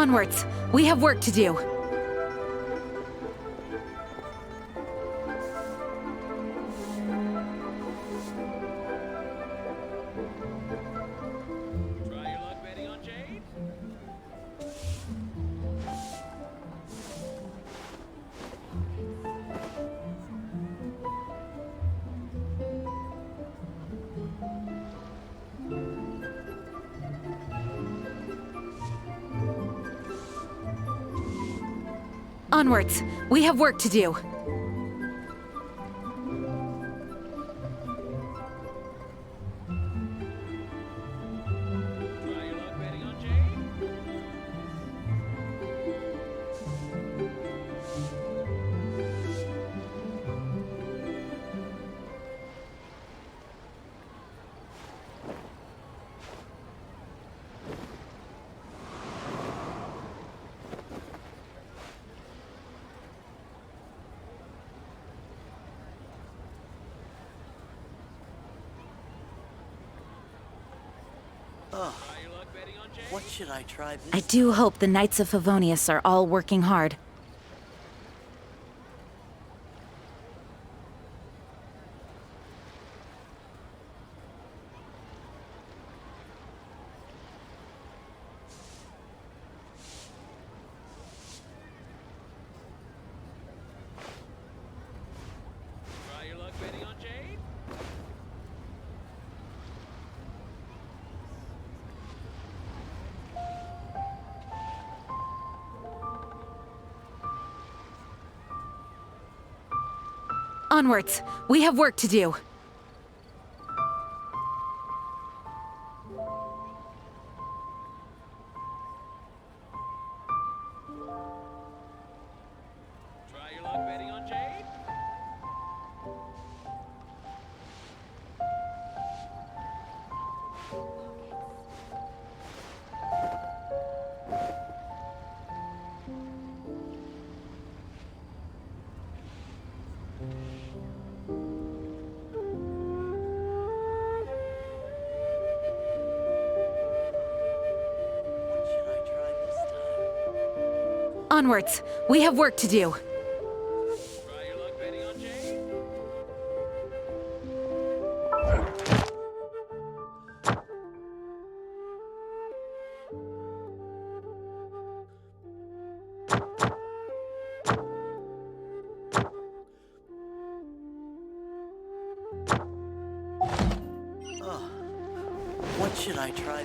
Onwards! We have work to do. Try your luck betting on Jade? Onwards! We have work to do. Try your luck betting on Jade? Oh, Try your luck betting on Jade? what should I try this? I do hope the Knights of Favonius are all working hard. Try your luck betting on Jade? Onwards! We have work to do. Try your luck betting on Jade? What should I try this time? Onwards! We have work to do. Try your luck betting on Jade? Oh, what should I try?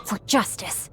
For justice.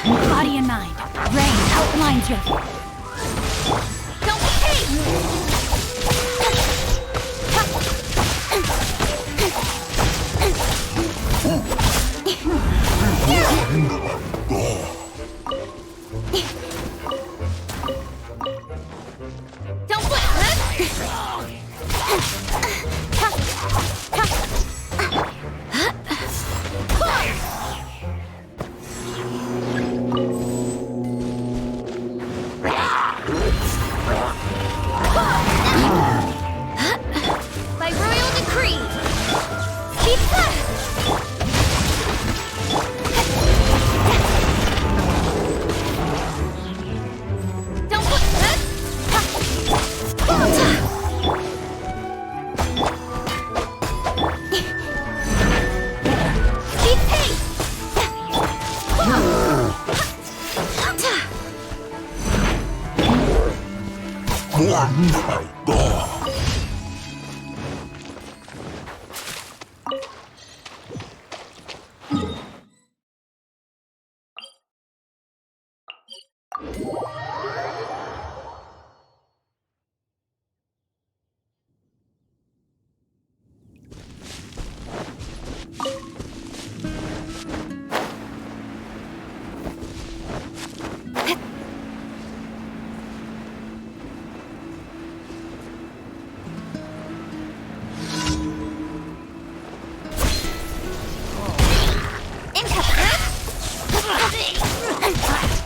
Body and mind. Rain outlines you. Don't Don't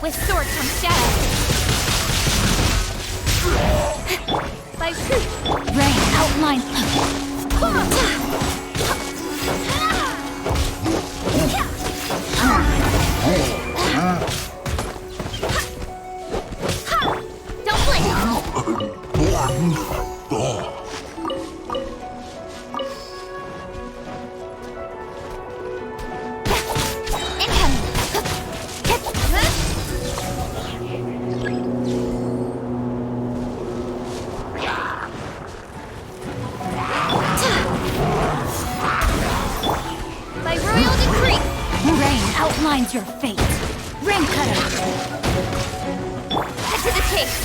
With sword comes shadow. By rain outline. Don't blink. By royal decree, rain outlines your fate. Ring cutter. Cut to the chase.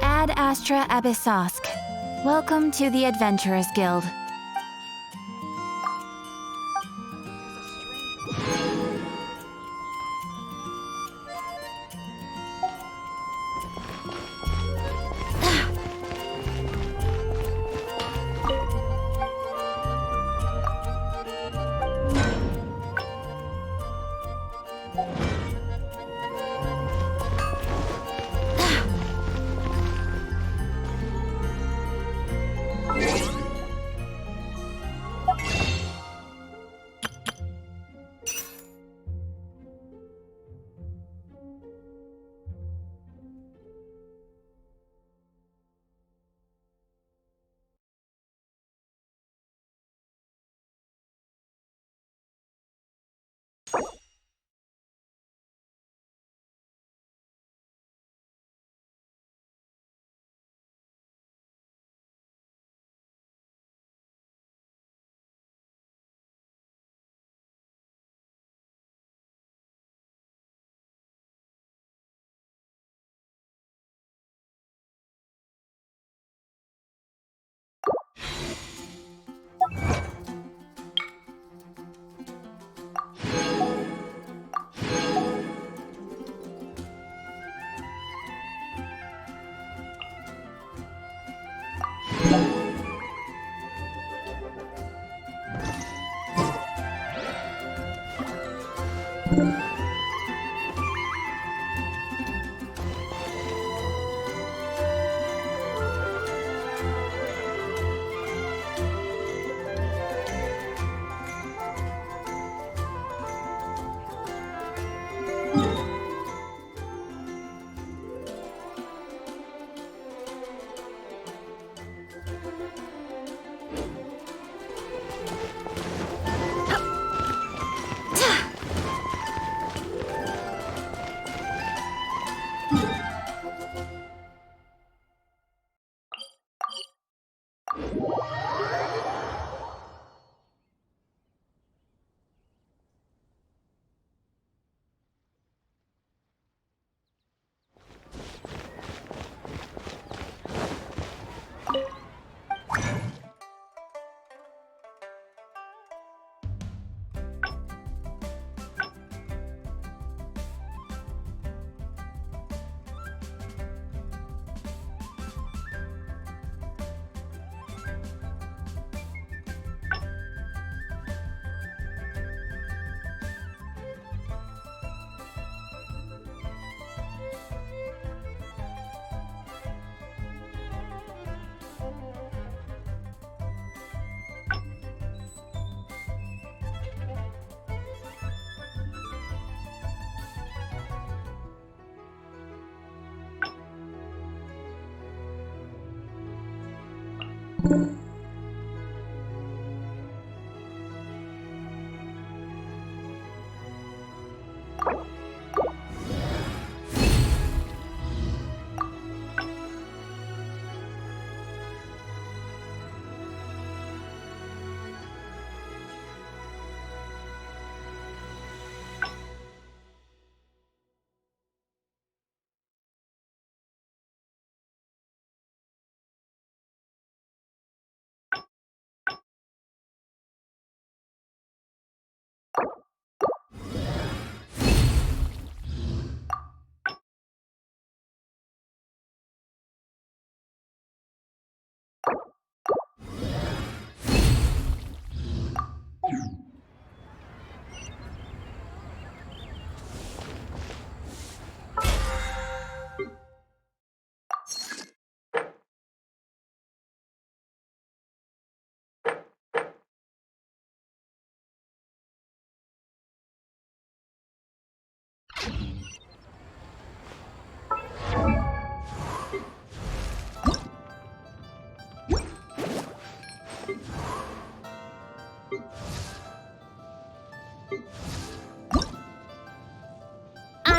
Ad Astra Abyssosk. Welcome to the Adventurers Guild.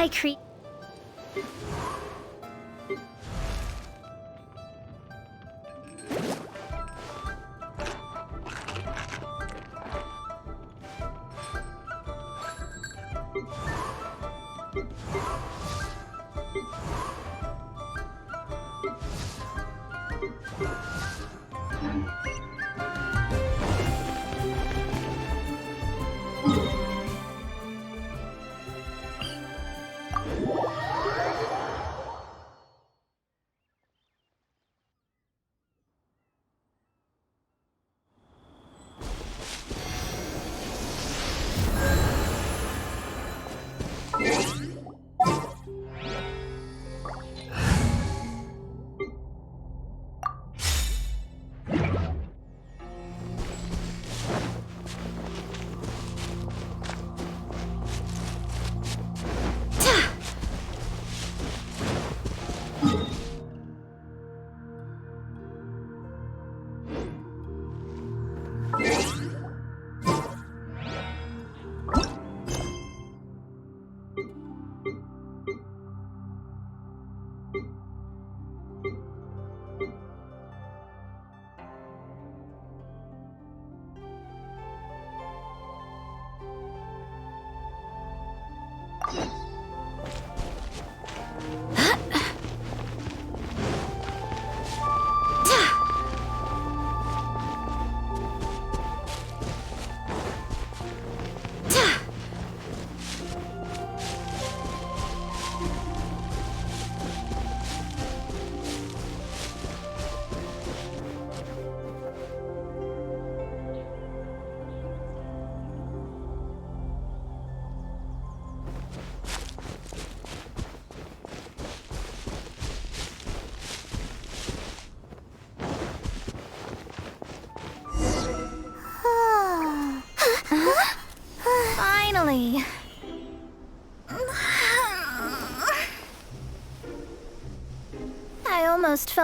I create.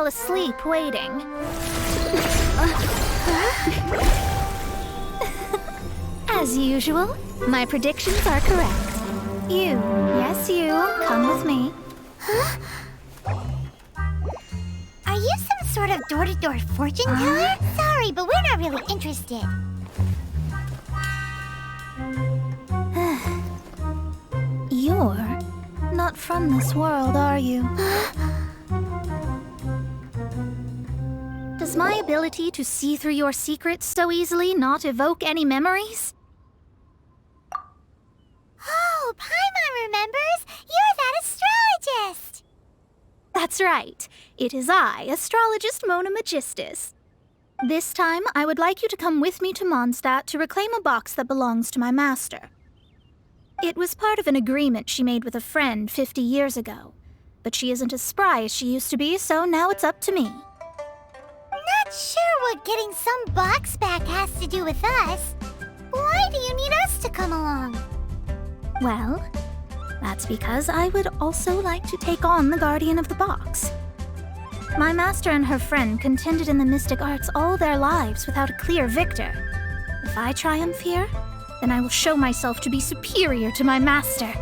asleep waiting. As usual, my predictions are correct. You, yes you, come with me. Are you some sort of door-to-door fortune teller? Sorry, but we're not really interested. You're not from this world, are you? Does my ability to see through your secrets so easily not evoke any memories? Oh, Paimon remembers! You're that astrologist! That's right. It is I, Astrologist Mona Magistus. This time, I would like you to come with me to Mondstadt to reclaim a box that belongs to my master. It was part of an agreement she made with a friend 50 years ago. But she isn't as spry as she used to be, so now it's up to me. Not sure what getting some box back has to do with us. Why do you need us to come along? Well, that's because I would also like to take on the Guardian of the Box. My master and her friend contended in the mystic arts all their lives without a clear victor. If I triumph here, then I will show myself to be superior to my master.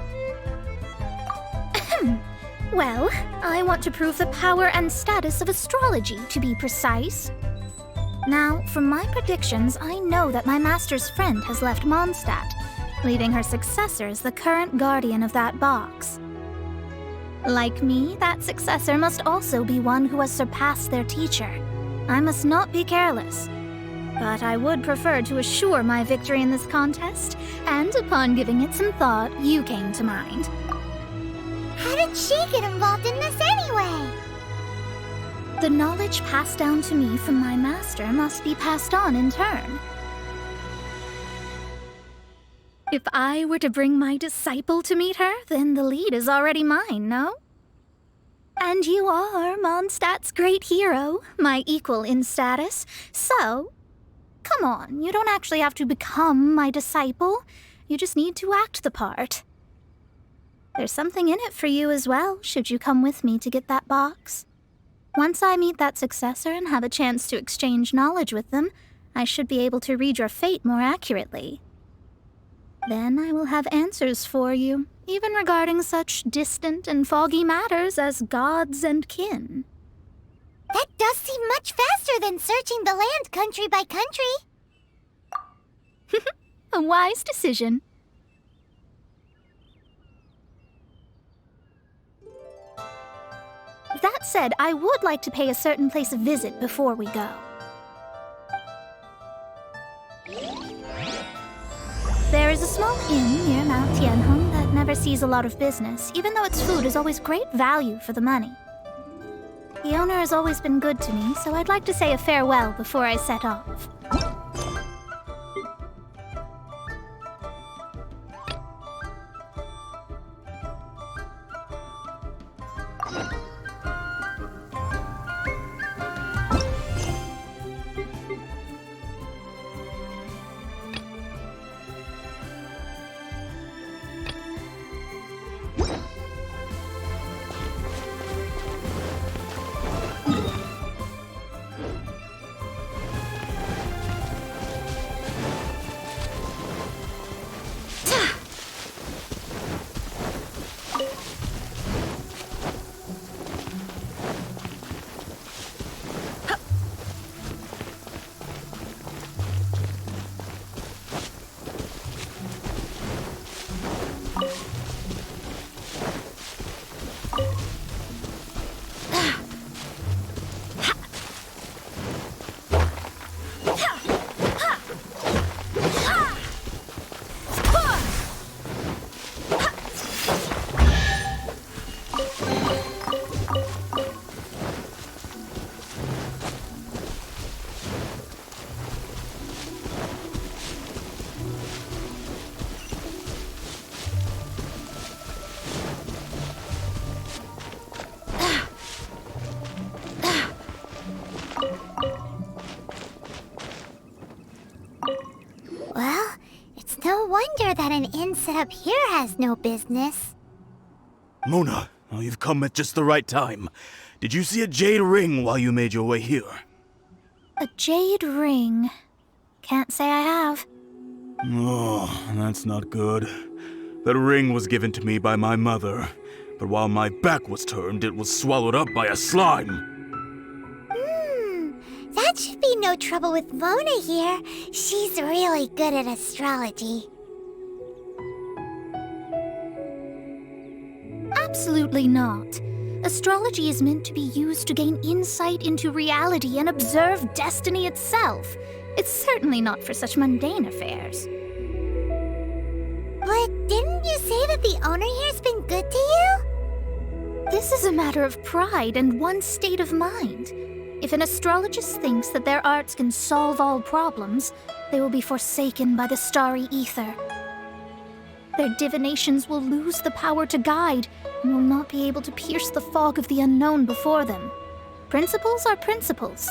Well, I want to prove the power and status of astrology, to be precise. Now, from my predictions, I know that my master's friend has left Mondstadt, leaving her successor as the current guardian of that box. Like me, that successor must also be one who has surpassed their teacher. I must not be careless. But I would prefer to assure my victory in this contest, and upon giving it some thought, you came to mind. How did she get involved in this anyway? The knowledge passed down to me from my master must be passed on in turn. If I were to bring my disciple to meet her, then the lead is already mine, no? And you are Mondstadt's great hero, my equal in status, so... Come on, you don't actually have to become my disciple. You just need to act the part. There's something in it for you as well, should you come with me to get that box. Once I meet that successor and have a chance to exchange knowledge with them, I should be able to read your fate more accurately. Then I will have answers for you, even regarding such distant and foggy matters as gods and kin. That does seem much faster than searching the land country by country. A wise decision. That said, I would like to pay a certain place a visit before we go. There is a small inn near Mount Tianheng that never sees a lot of business, even though its food is always great value for the money. The owner has always been good to me, so I'd like to say a farewell before I set off. Well, it's no wonder that an inn set up here has no business. Mona, oh, you've come at just the right time. Did you see a jade ring while you made your way here? A jade ring. Can't say I have. Oh, that's not good. That ring was given to me by my mother, but while my back was turned, it was swallowed up by a slime. That should be no trouble with Mona here. She's really good at astrology. Absolutely not. Astrology is meant to be used to gain insight into reality and observe destiny itself. It's certainly not for such mundane affairs. But didn't you say that the owner here's been good to you? This is a matter of pride and one's state of mind. If an astrologist thinks that their arts can solve all problems, they will be forsaken by the starry ether. Their divinations will lose the power to guide and will not be able to pierce the fog of the unknown before them. Principles are principles.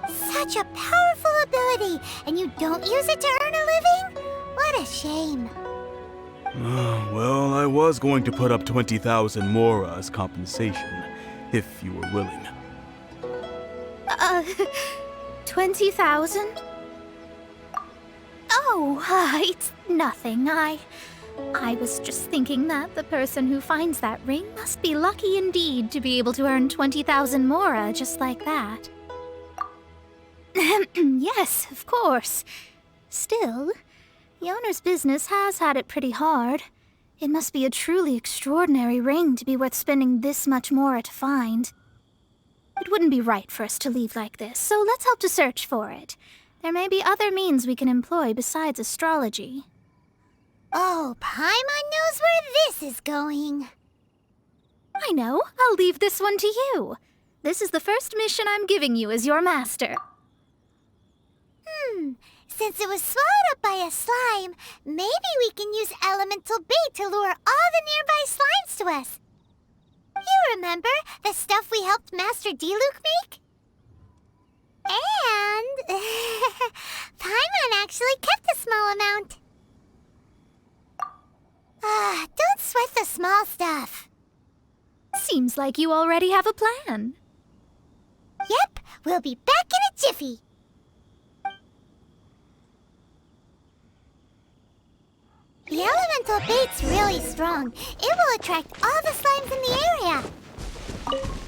Such a powerful ability, and you don't use it to earn a living? What a shame. Well, I was going to put up 20,000 mora as compensation, if you were willing. 20,000? Oh, it's nothing. I was just thinking that the person who finds that ring must be lucky indeed to be able to earn 20,000 mora just like that. Yes, of course. Still, the owner's business has had it pretty hard. It must be a truly extraordinary ring to be worth spending this much mora to find. It wouldn't be right for us to leave like this, so let's help to search for it. There may be other means we can employ besides astrology. Oh, Paimon knows where this is going. I know. I'll leave this one to you. This is the first mission I'm giving you as your master. Since it was swallowed up by a slime, maybe we can use elemental bait to lure all the nearby slimes to us. You remember the stuff we helped Master Diluc make? And Paimon actually kept a small amount. Don't sweat the small stuff. Seems like you already have a plan. Yep, we'll be back in a jiffy. The elemental bait's really strong. It will attract all the slimes in the area.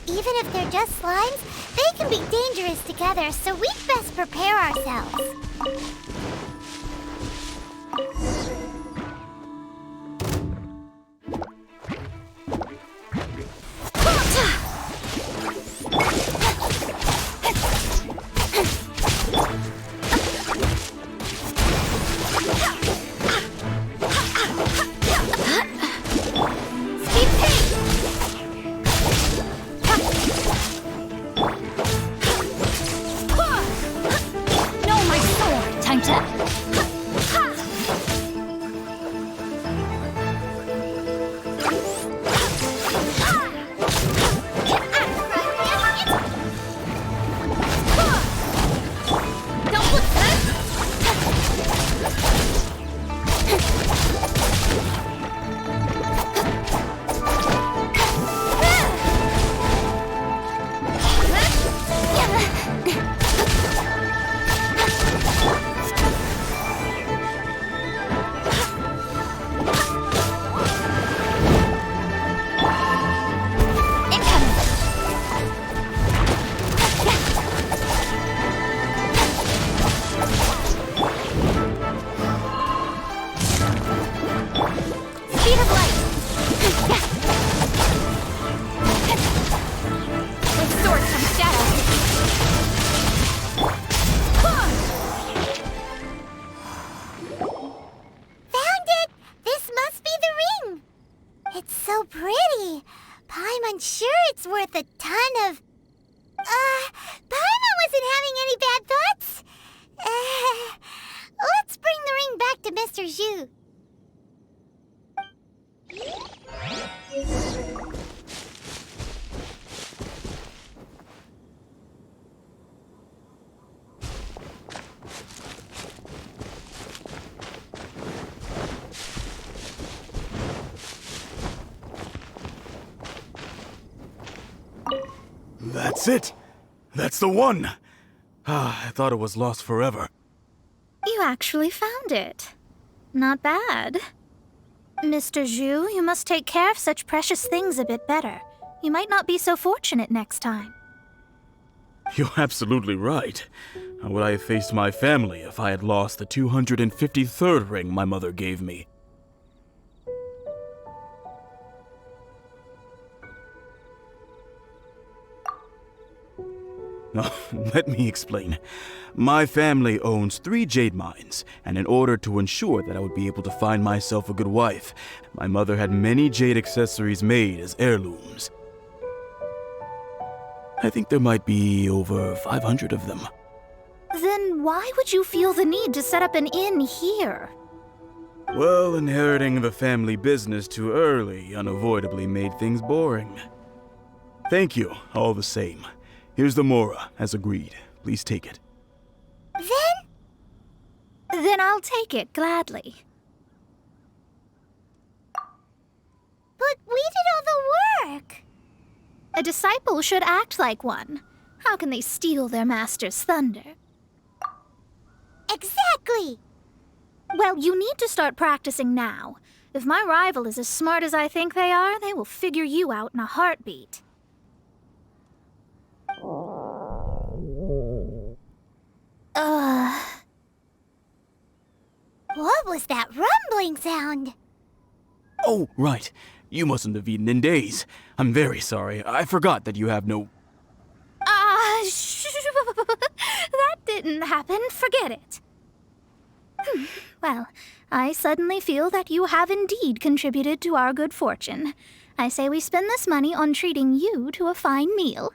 Even if they're just slimes, they can be dangerous together, so we'd best prepare ourselves. That's it! That's the one! Ah, I thought it was lost forever. You actually found it. Not bad. Mr. Zhu, you must take care of such precious things a bit better. You might not be so fortunate next time. You're absolutely right. How would I have faced my family if I had lost the 253rd ring my mother gave me? Let me explain. My family owns 3 jade mines, and in order to ensure that I would be able to find myself a good wife, my mother had many jade accessories made as heirlooms. I think there might be over 500 of them. Then why would you feel the need to set up an inn here? Well, inheriting the family business too early unavoidably made things boring. Thank you, all the same. Here's the Mora, as agreed. Please take it. Then I'll take it gladly. But we did all the work. A disciple should act like one. How can they steal their master's thunder? Exactly. Well, you need to start practicing now. If my rival is as smart as I think they are, they will figure you out in a heartbeat. What was that rumbling sound? Oh, right. You mustn't have eaten in days. I'm very sorry. I forgot that you have no... That didn't happen. Forget it. Well, I suddenly feel that you have indeed contributed to our good fortune. I say we spend this money on treating you to a fine meal.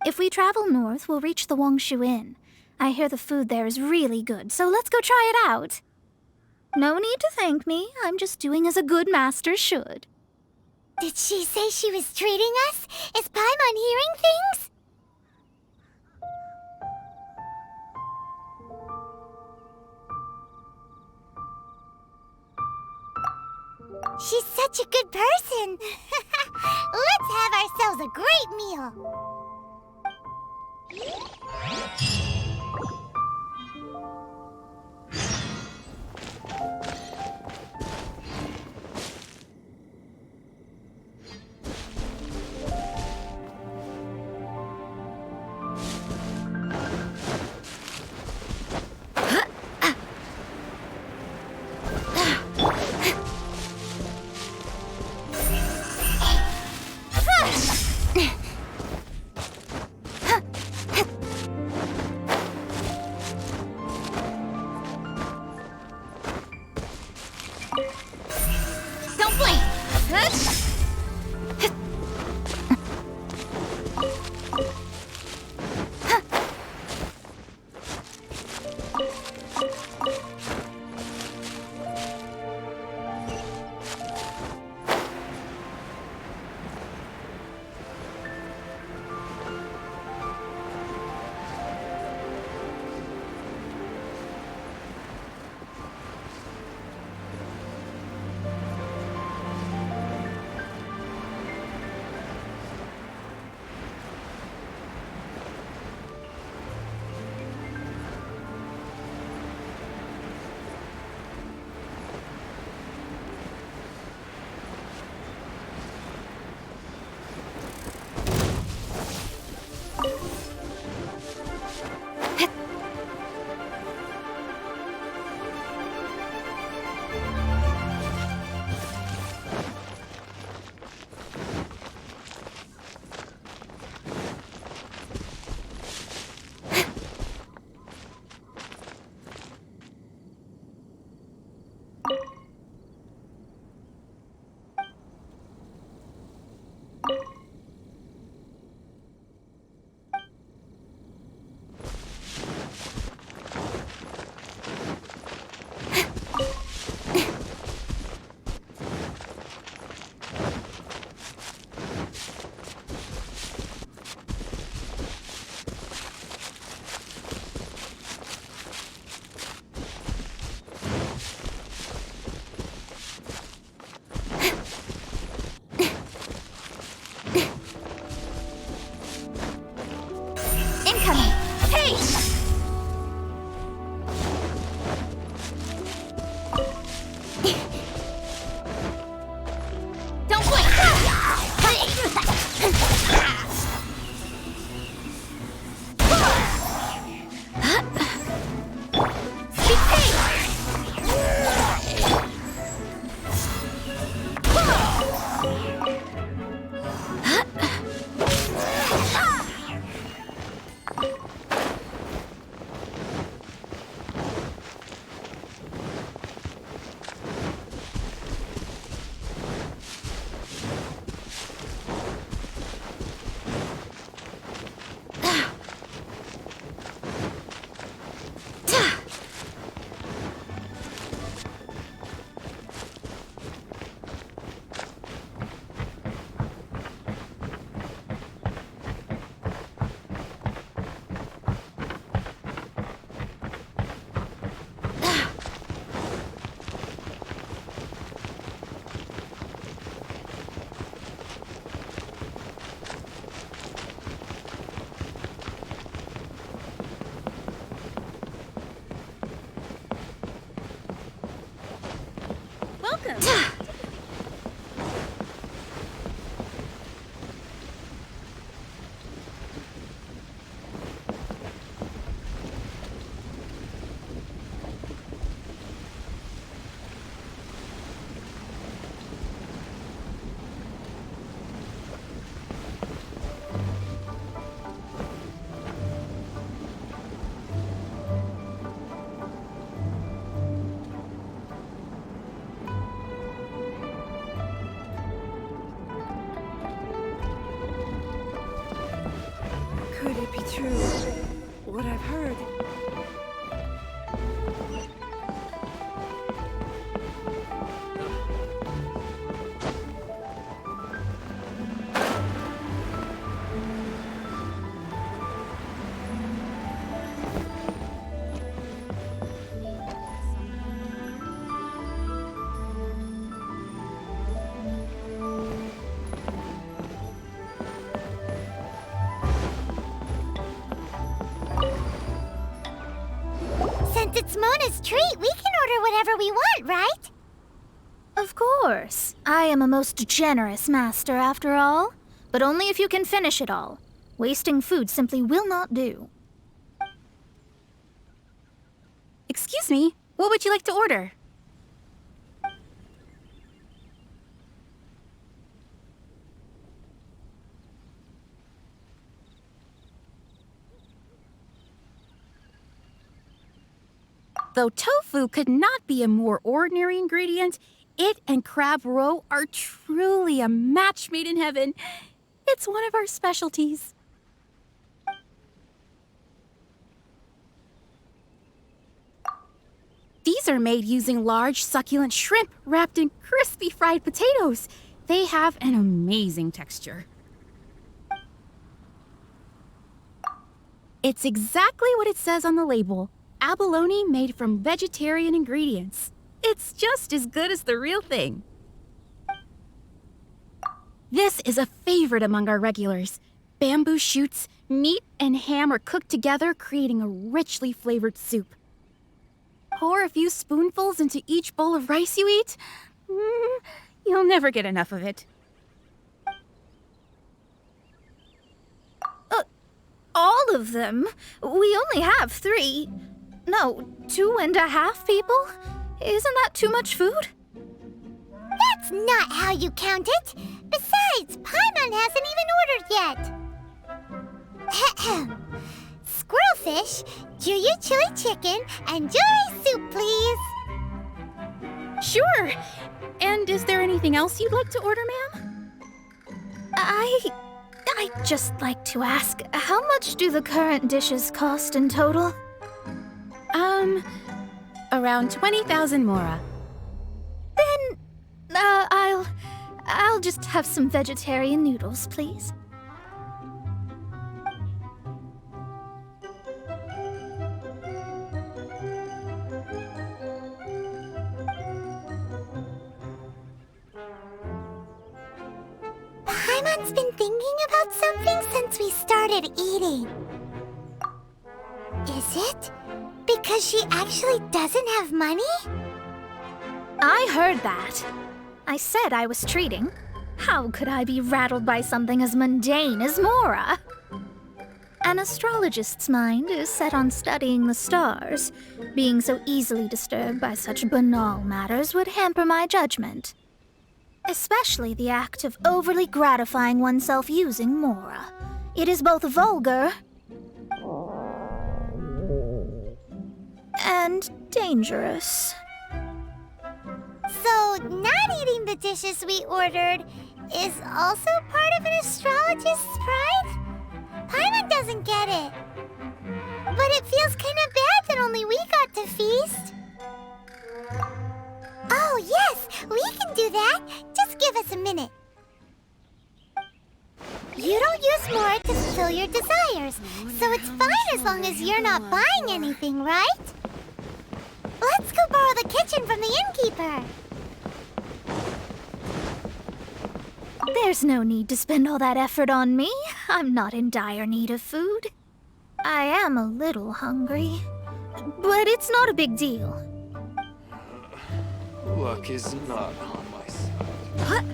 If we travel north, we'll reach the Wongshu Inn. I hear the food there is really good, so let's go try it out. No need to thank me. I'm just doing as a good master should. Did she say she was treating us? Is Paimon hearing things? She's such a good person. Let's have ourselves a great meal. Could it be true, what I've heard? Since it's Mona's treat, we can order whatever we want, right? Of course. I am a most generous master, after all. But only if you can finish it all. Wasting food simply will not do. Excuse me, what would you like to order? Though tofu could not be a more ordinary ingredient, it and crab roe are truly a match made in heaven. It's one of our specialties. These are made using large, succulent shrimp wrapped in crispy fried potatoes. They have an amazing texture. It's exactly what it says on the label. Abalone made from vegetarian ingredients. It's just as good as the real thing. This is a favorite among our regulars. Bamboo shoots, meat, and ham are cooked together, creating a richly flavored soup. Pour a few spoonfuls into each bowl of rice you eat. You'll never get enough of it. All of them? We only have 3. No, 2.5 people? Isn't that too much food? That's not how you count it. Besides, Paimon hasn't even ordered yet. Squirrelfish, Juyu chili chicken, and Jury soup, please. Sure. And is there anything else you'd like to order, ma'am? I'd just like to ask, how much do the current dishes cost in total? Around 20,000 mora. Then, I'll just have some vegetarian noodles, please. Paimon's been thinking about something since we started eating. Is it because she actually doesn't have money? I heard that. I said I was treating. How could I be rattled by something as mundane as Mora? An astrologist's mind is set on studying the stars. Being so easily disturbed by such banal matters would hamper my judgment. Especially the act of overly gratifying oneself using Mora. It is both vulgar and dangerous. So, not eating the dishes we ordered is also part of an astrologist's pride? Paimon doesn't get it. But it feels kind of bad that only we got to feast. Oh, yes, we can do that. Just give us a minute. You don't use more to fulfill your desires, so it's fine as long as you're not buying anything, right? Let's go borrow the kitchen from the innkeeper. There's no need to spend all that effort on me. I'm not in dire need of food. I am a little hungry, but it's not a big deal. Luck is not on my side.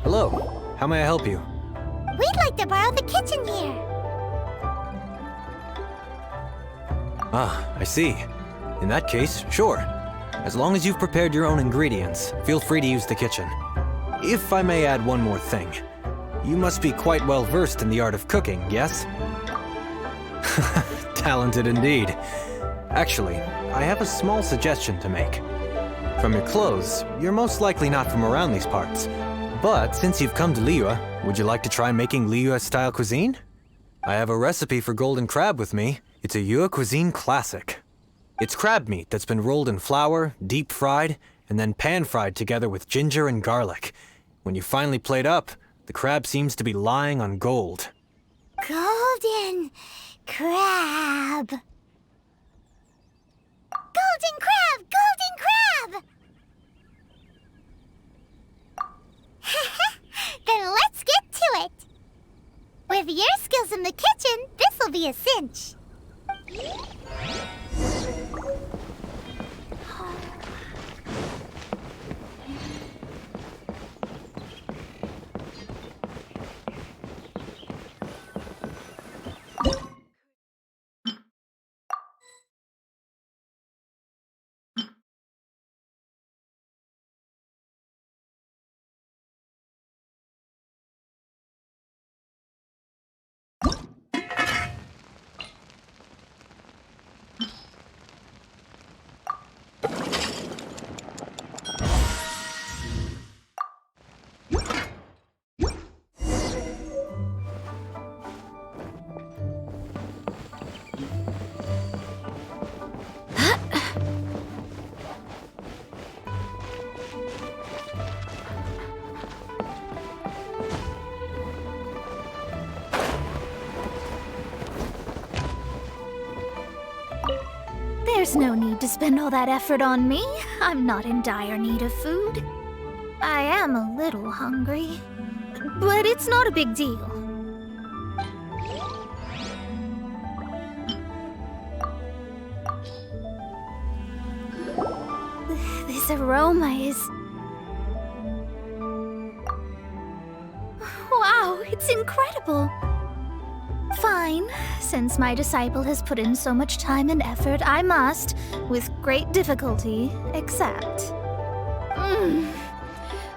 Hello. How may I help you? We'd like to borrow the kitchen here. Ah, I see. In that case, sure. As long as you've prepared your own ingredients, feel free to use the kitchen. If I may add one more thing. You must be quite well versed in the art of cooking, yes? Talented indeed. Actually, I have a small suggestion to make. From your clothes, you're most likely not from around these parts. But since you've come to Liyue, would you like to try making Liyue-style cuisine? I have a recipe for golden crab with me. It's a Yue cuisine classic. It's crab meat that's been rolled in flour, deep fried, and then pan-fried together with ginger and garlic. When you finally plate up, the crab seems to be lying on gold. Golden crab. Golden crab! Golden crab! Then let's get to it. With your skills in the kitchen, this'll be a cinch. There's no need to spend all that effort on me. I'm not in dire need of food. I am a little hungry, but it's not a big deal. This aroma is... Wow, it's incredible. Fine. Since my disciple has put in so much time and effort, I must, with great difficulty, accept.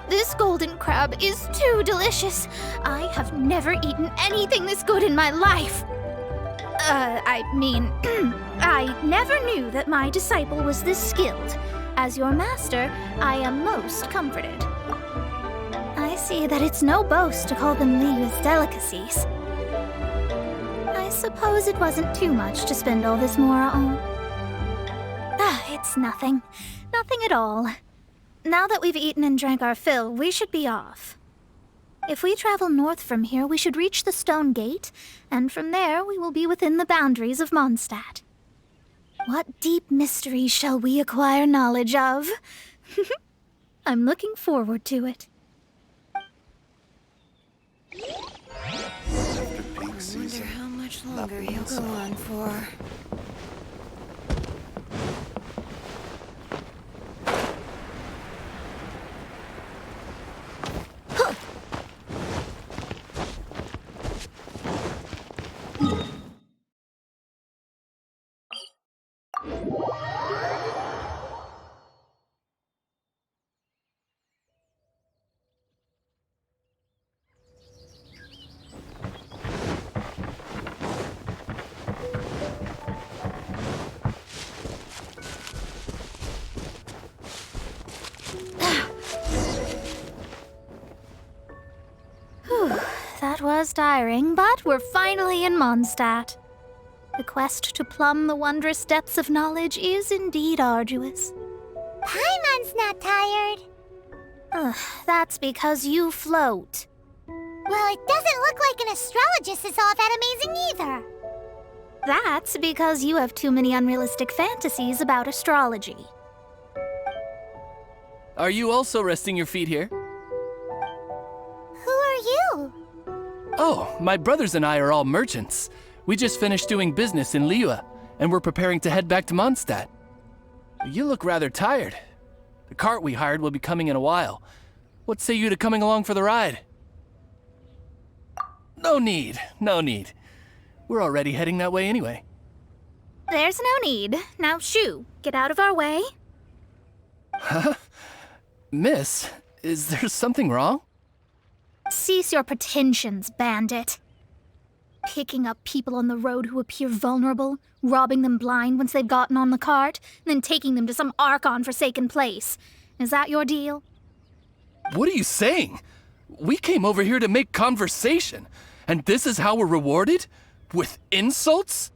This golden crab is too delicious. I have never eaten anything this good in my life. I never knew that my disciple was this skilled. As your master, I am most comforted. I see that it's no boast to call them Liyue's delicacies. I suppose it wasn't too much to spend all this mora on. It's nothing. Nothing at all. Now that we've eaten and drank our fill, we should be off. If we travel north from here, we should reach the Stone Gate, and from there we will be within the boundaries of Mondstadt. What deep mysteries shall we acquire knowledge of? I'm looking forward to it. After peak season, Wonder how much longer nothing he'll go inside. on for. was tiring, but we're finally in Mondstadt. The quest to plumb the wondrous depths of knowledge is indeed arduous. Paimon's not tired. That's because you float. Well, it doesn't look like an astrologist is all that amazing either. That's because you have too many unrealistic fantasies about astrology. Are you also resting your feet here? Who are you? Oh, my brothers and I are all merchants. We just finished doing business in Liyue, and we're preparing to head back to Mondstadt. You look rather tired. The cart we hired will be coming in a while. What say you to coming along for the ride? No need. We're already heading that way anyway. There's no need. Now, shoo, get out of our way. Huh? Miss, is there something wrong? Cease your pretensions, bandit. Picking up people on the road who appear vulnerable, robbing them blind once they've gotten on the cart, and then taking them to some Archon-forsaken place. Is that your deal? What are you saying? We came over here to make conversation, and this is how we're rewarded? With insults?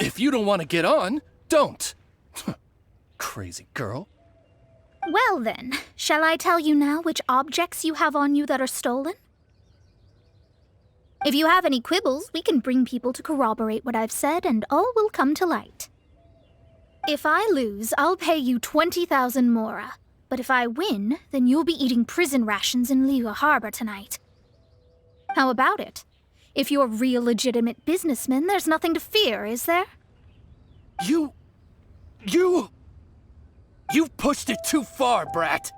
If you don't want to get on, don't. Crazy girl. Well then, shall I tell you now which objects you have on you that are stolen? If you have any quibbles, we can bring people to corroborate what I've said, and all will come to light. If I lose, I'll pay you 20,000 mora. But if I win, then you'll be eating prison rations in Liyue Harbor tonight. How about it? If you're real legitimate businessmen, there's nothing to fear, is there? You've pushed it too far, brat.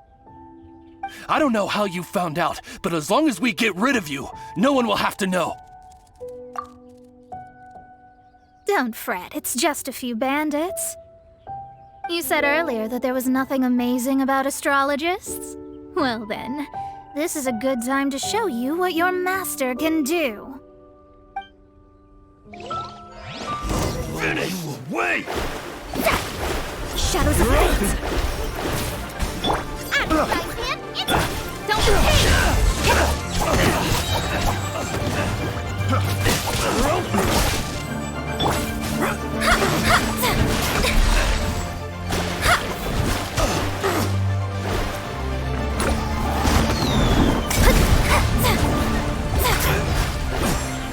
I don't know how you found out, but as long as we get rid of you, no one will have to know. Don't fret, it's just a few bandits. You said earlier that there was nothing amazing about astrologists? Well then, this is a good time to show you what your master can do. Finish! Wait! Shadows of fate! Advertise him! Don't be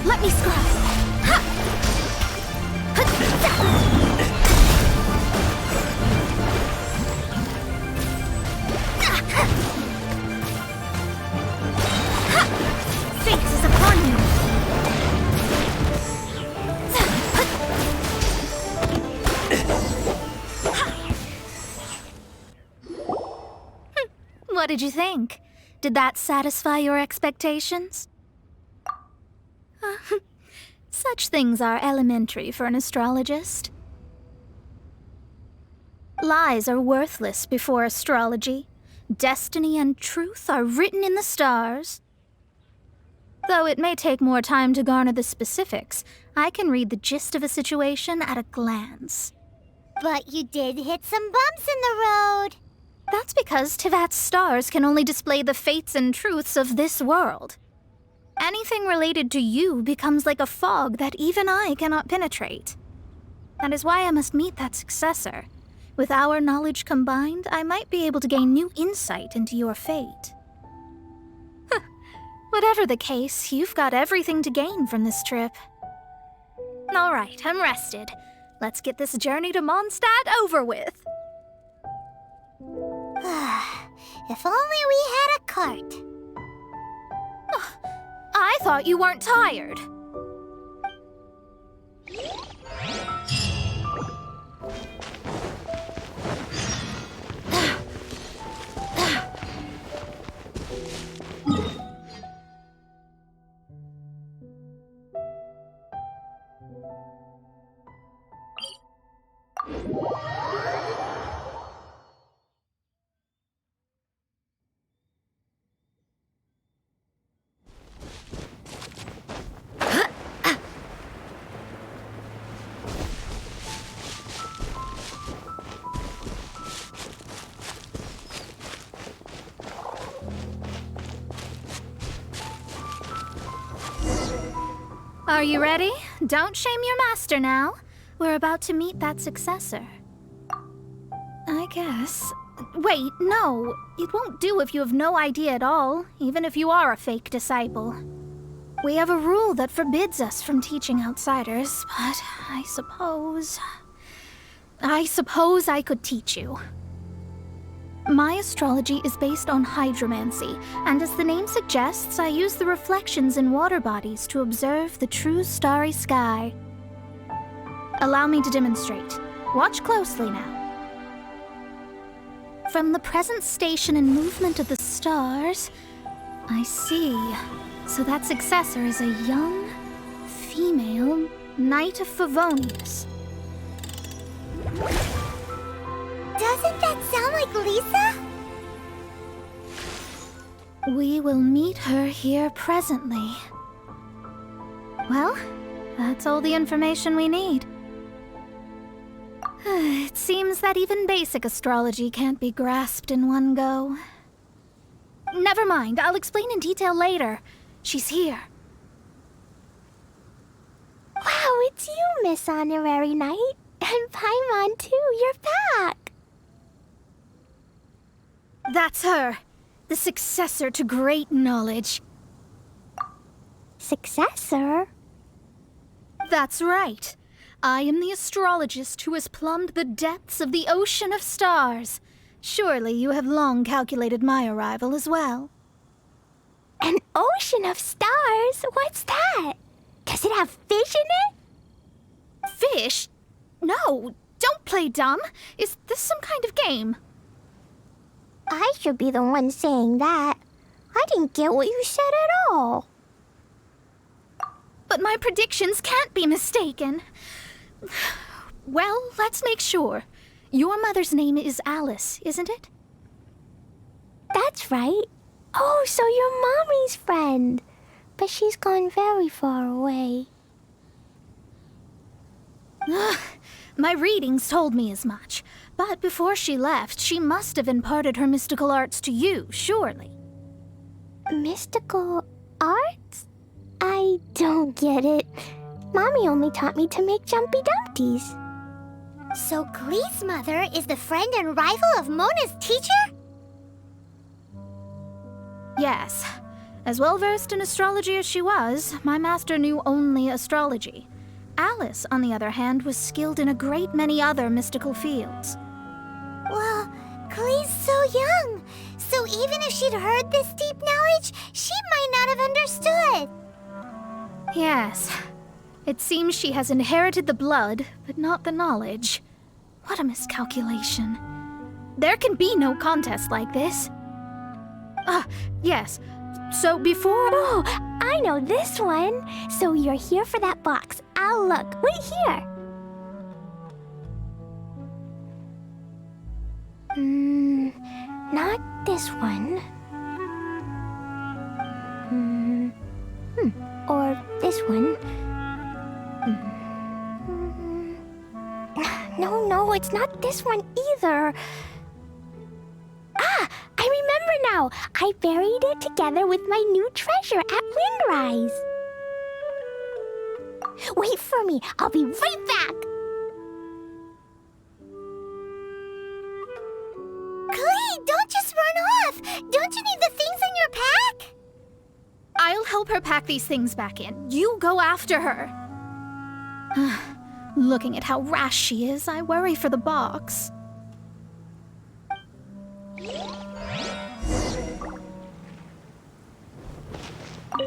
Let me scry! Fate is upon you! What did you think? Did that satisfy your expectations? Such things are elementary for an astrologist. Lies are worthless before astrology. Destiny and truth are written in the stars. Though it may take more time to garner the specifics, I can read the gist of a situation at a glance. But you did hit some bumps in the road. That's because Tivat's stars can only display the fates and truths of this world. Anything related to you becomes like a fog that even I cannot penetrate. That is why I must meet that successor. With our knowledge combined, I might be able to gain new insight into your fate. Whatever the case, you've got everything to gain from this trip. All right, I'm rested. Let's get this journey to Mondstadt over with. If only we had a cart. I thought you weren't tired. Are you ready? Don't shame your master now. We're about to meet that successor. I guess. Wait, no. It won't do if you have no idea at all, even if you are a fake disciple. We have a rule that forbids us from teaching outsiders, but I suppose I could teach you. My astrology is based on hydromancy, and as the name suggests, I use the reflections in water bodies to observe the true starry sky. Allow me to demonstrate. Watch closely now. From the present station and movement of the stars, I see. So that successor is a young, female Knight of Favonius. Doesn't that sound like Lisa? We will meet her here presently. Well, that's all the information we need. It seems that even basic astrology can't be grasped in one go. Never mind, I'll explain in detail later. She's here. Wow, it's you, Miss Honorary Knight. And Paimon, too, you're back. That's her. The successor to great knowledge. Successor? That's right. I am the astrologist who has plumbed the depths of the ocean of stars. Surely you have long calculated my arrival as well. An ocean of stars? What's that? Does it have fish in it? Fish? No, don't play dumb. Is this some kind of game? I should be the one saying that. I didn't get what you said at all. But my predictions can't be mistaken. Well, let's make sure. Your mother's name is Alice, isn't it? That's right. Oh, so you're Mommy's friend. But she's gone very far away. My readings told me as much. But before she left, she must have imparted her mystical arts to you, surely. Mystical arts? I don't get it. Mommy only taught me to make Jumpy Dumpties. So Glee's mother is the friend and rival of Mona's teacher? Yes. As well-versed in astrology as she was, my master knew only astrology. Alice, on the other hand, was skilled in a great many other mystical fields. Well, Glee's so young, so even if she'd heard this deep knowledge, she might not have understood. Yes. It seems she has inherited the blood, but not the knowledge. What a miscalculation. There can be no contest like this. Yes. So before... Oh, I know this one. So you're here for that box. I'll look. Wait here. Not this one. Or this one. No, it's not this one either. Ah, I remember now. I buried it together with my new treasure at Windrise. Wait for me. I'll be right back. Glee, don't just run off. Don't you need the things in your pack? I'll help her pack these things back in. You go after her. Looking at how rash she is, I worry for the box.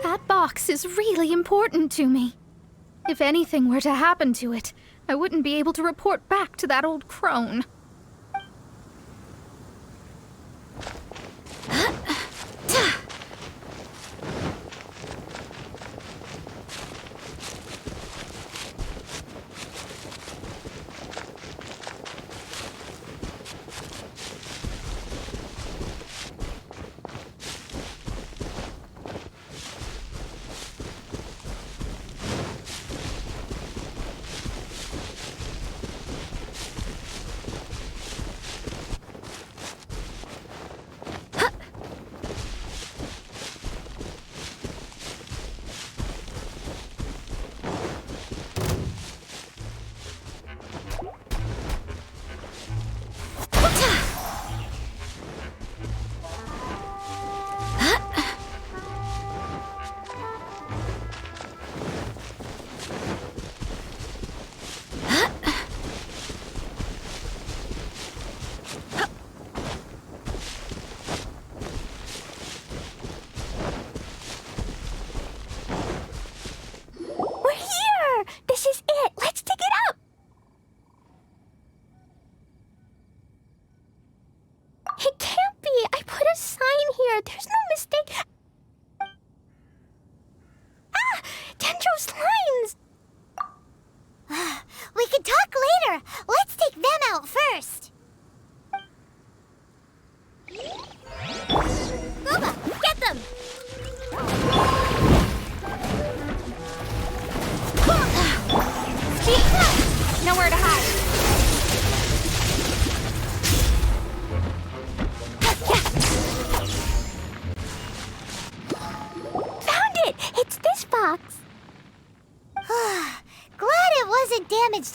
That box is really important to me. If anything were to happen to it, I wouldn't be able to report back to that old crone.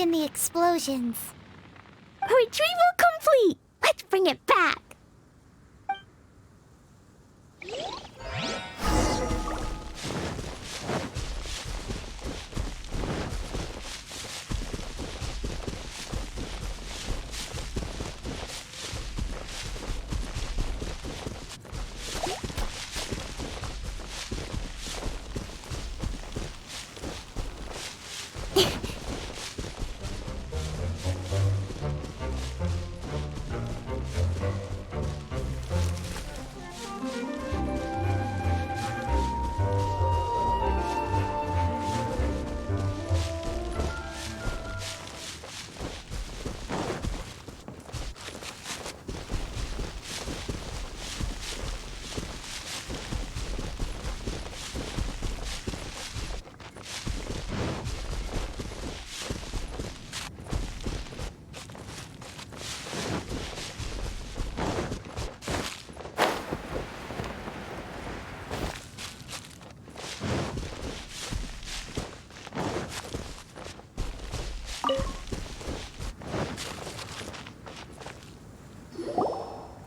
in the explosions. Retrieval complete! Let's bring it back!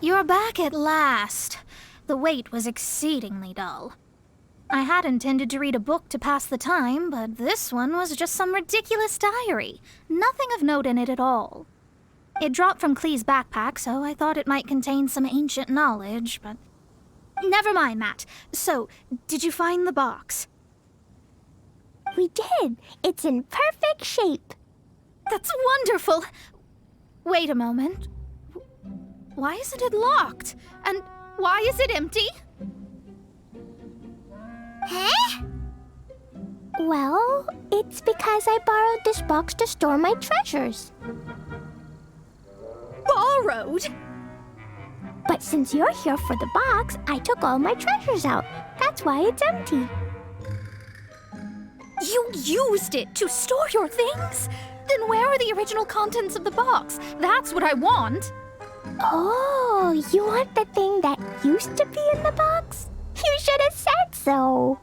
You're back at last. The wait was exceedingly dull. I had intended to read a book to pass the time, but this one was just some ridiculous diary. Nothing of note in it at all. It dropped from Clee's backpack, so I thought it might contain some ancient knowledge, but... Never mind that. So, did you find the box? We did. It's in perfect shape. That's wonderful! Wait a moment. Why isn't it locked? And why is it empty? Huh? Well, it's because I borrowed this box to store my treasures. Borrowed? But since you're here for the box, I took all my treasures out. That's why it's empty. You used it to store your things? Then where are the original contents of the box? That's what I want. Oh, you want the thing that used to be in the box? You should have said so.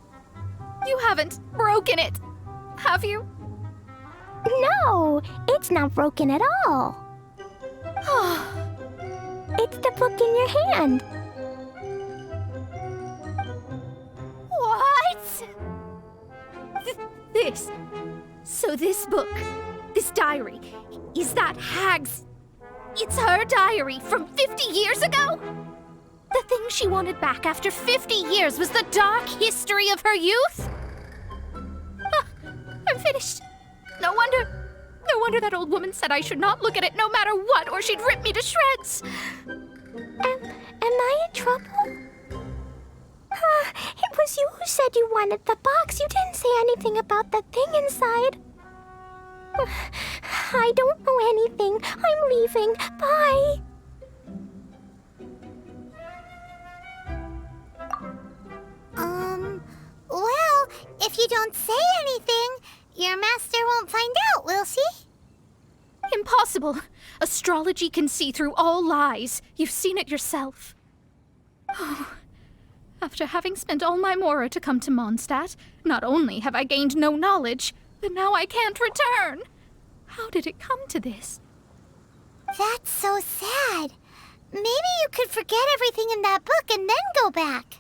You haven't broken it, have you? No, it's not broken at all. It's the book in your hand. What? So this book, this diary, is that Hag's... It's her diary from 50 years ago? The thing she wanted back after 50 years was the dark history of her youth? I'm finished. No wonder that old woman said I should not look at it no matter what, or she'd rip me to shreds. Am I in trouble? It was you who said you wanted the box. You didn't say anything about the thing inside. I don't know anything. I'm leaving. Bye. Well, if you don't say anything, your master won't find out, will she? Impossible. Astrology can see through all lies. You've seen it yourself. Oh. After having spent all my mora to come to Mondstadt, not only have I gained no knowledge, but now I can't return. How did it come to this? That's so sad. Maybe you could forget everything in that book and then go back.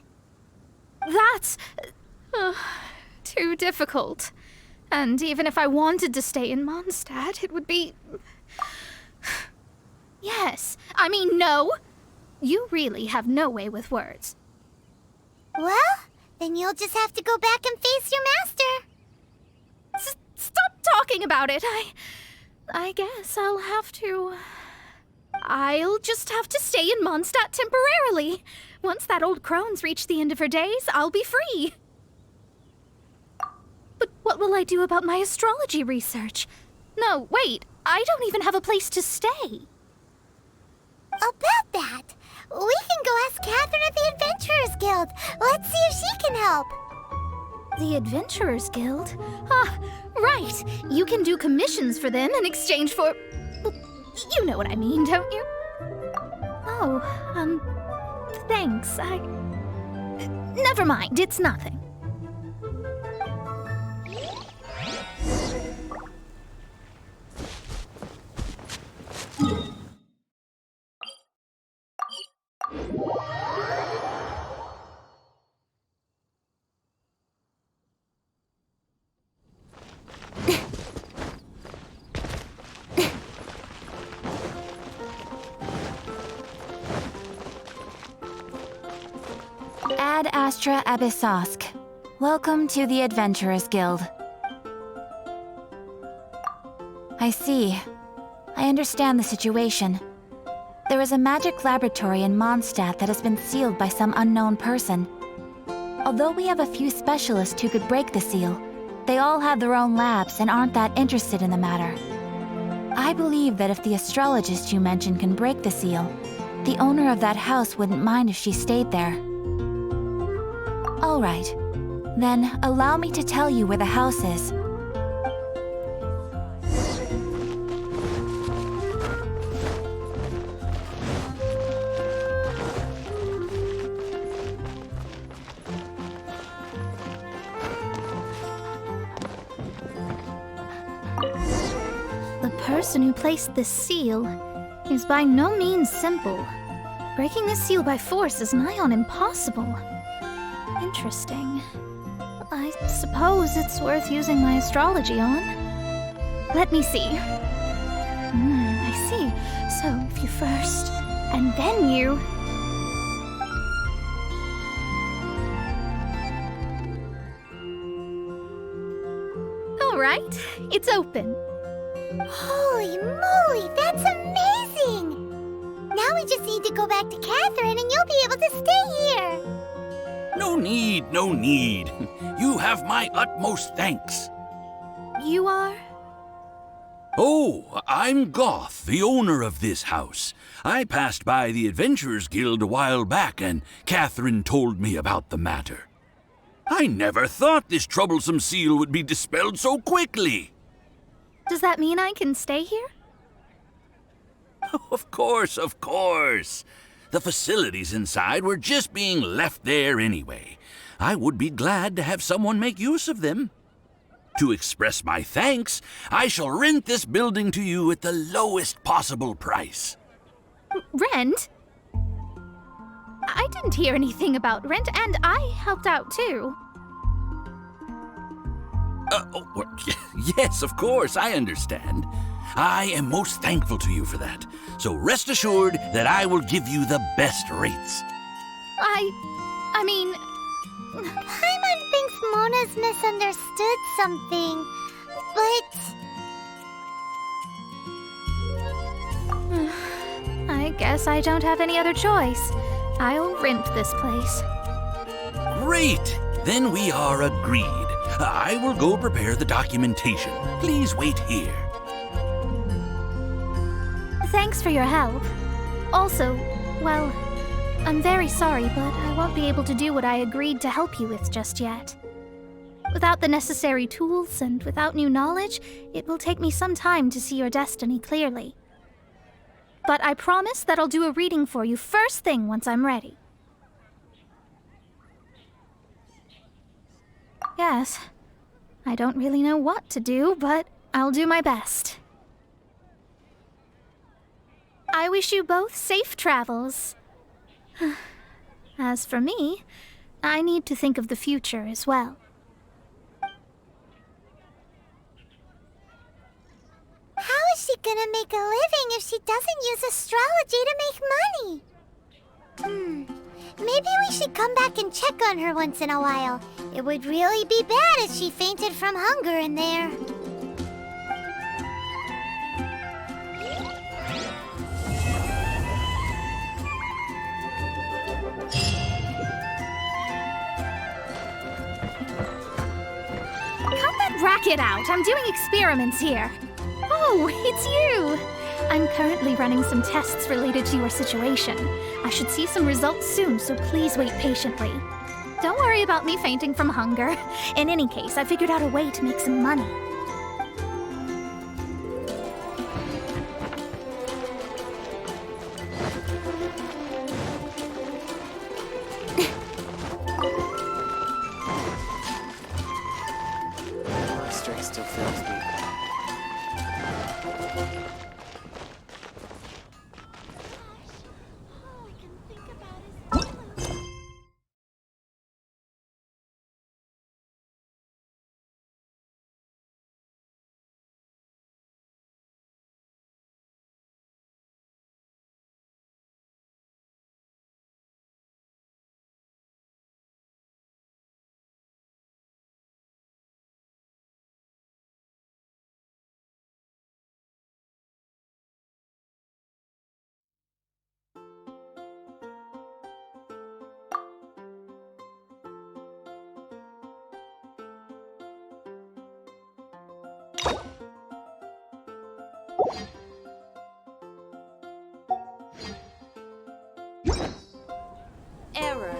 That's... too difficult. And even if I wanted to stay in Mondstadt, it would be... Yes, I mean no. You really have no way with words. Well, then you'll just have to go back and face your master. Stop talking about it. I guess I'll have to... I'll just have to stay in Mondstadt temporarily. Once that old crone's reached the end of her days, I'll be free. But what will I do about my astrology research? No, wait, I don't even have a place to stay. About that, we can go ask Catherine at the Adventurers Guild. Let's see if she can help. The Adventurers Guild? Ah, right. You can do commissions for them in exchange for... You know what I mean, don't you? Oh, thanks. Never mind, it's nothing. Ad Astra Abyssosk. Welcome to the Adventurers Guild. I see. I understand the situation. There is a magic laboratory in Mondstadt that has been sealed by some unknown person. Although we have a few specialists who could break the seal, they all have their own labs and aren't that interested in the matter. I believe that if the astrologist you mentioned can break the seal, the owner of that house wouldn't mind if she stayed there. All right. Then, allow me to tell you where the house is. The person who placed this seal is by no means simple. Breaking this seal by force is nigh on impossible. Interesting. I suppose it's worth using my astrology on. Let me see. I see. So, if you first, and then you... All right, it's open. Holy moly, that's amazing! Now we just need to go back to Catherine and you'll be able to stay here. No need, no need. You have my utmost thanks. You are? Oh, I'm Goth, the owner of this house. I passed by the Adventurers Guild a while back, and Catherine told me about the matter. I never thought this troublesome seal would be dispelled so quickly. Does that mean I can stay here? Of course, of course. The facilities inside were just being left there anyway. I would be glad to have someone make use of them. To express my thanks, I shall rent this building to you at the lowest possible price. Rent? I didn't hear anything about rent, and I helped out too. Yes, of course, I understand. I am most thankful to you for that. So rest assured that I will give you the best rates. I mean... Paimon thinks Mona's misunderstood something, but... I guess I don't have any other choice. I'll rent this place. Great! Then we are agreed. I will go prepare the documentation. Please wait here. Thanks for your help. Also, well, I'm very sorry, but I won't be able to do what I agreed to help you with just yet. Without the necessary tools and without new knowledge, it will take me some time to see your destiny clearly. But I promise that I'll do a reading for you first thing once I'm ready. Yes, I don't really know what to do, but I'll do my best. I wish you both safe travels. As for me, I need to think of the future as well. How is she gonna make a living if she doesn't use astrology to make money? Maybe we should come back and check on her once in a while. It would really be bad if she fainted from hunger in there. Cut that racket out! I'm doing experiments here. Oh, it's you! I'm currently running some tests related to your situation. I should see some results soon, so please wait patiently. Don't worry about me fainting from hunger. In any case, I figured out a way to make some money. My strength still fails me. All I can think about Error.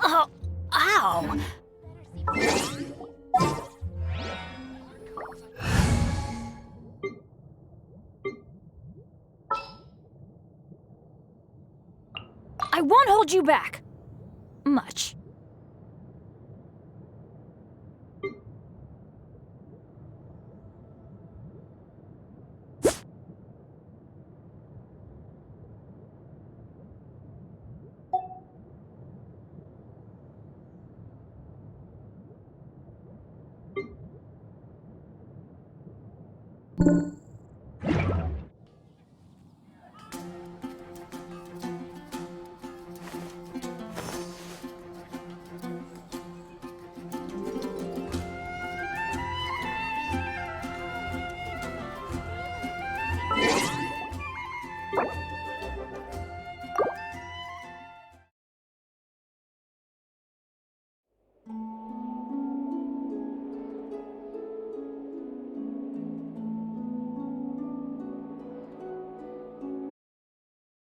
Oh, ow! I won't hold you back. Much.